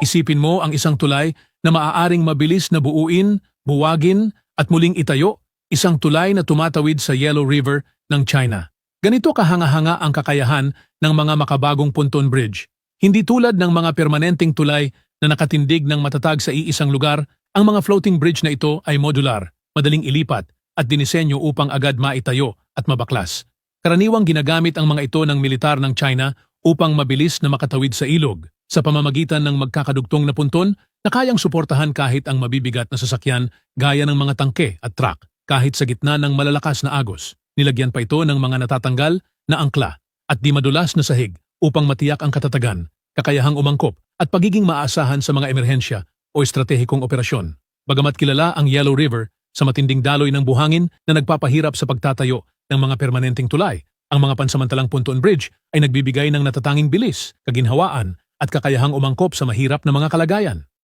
Isipin mo ang isang tulay na maaaring mabilis na buuin, buwagin at muling itayo, isang tulay na tumatawid sa Yellow River ng China. Ganito kahanga-hanga ang kakayahan ng mga makabagong pontoon bridge. Hindi tulad ng mga permanenteng tulay na nakatindig ng matatag sa iisang lugar, ang mga floating bridge na ito ay modular, madaling ilipat at dinisenyo upang agad maitayo at mabaklas. Karaniwang ginagamit ang mga ito ng militar ng China upang mabilis na makatawid sa ilog sa pamamagitan ng magkakadugtong na punton na kayang suportahan kahit ang mabibigat na sasakyan gaya ng mga tangke at truck kahit sa gitna ng malalakas na agos. Nilagyan pa ito ng mga natatanggal na angkla at di madulas na sahig upang matiyak ang katatagan, kakayahang umangkop at pagiging maasahan sa mga emerhensya o estratehikong operasyon. Bagamat kilala ang Yellow River sa matinding daloy ng buhangin na nagpapahirap sa pagtatayo ng mga permanenteng tulay, ang mga pansamantalang pontoon bridge ay nagbibigay ng natatanging bilis, kaginhawaan at kakayahang umangkop sa mahirap na mga kalagayan.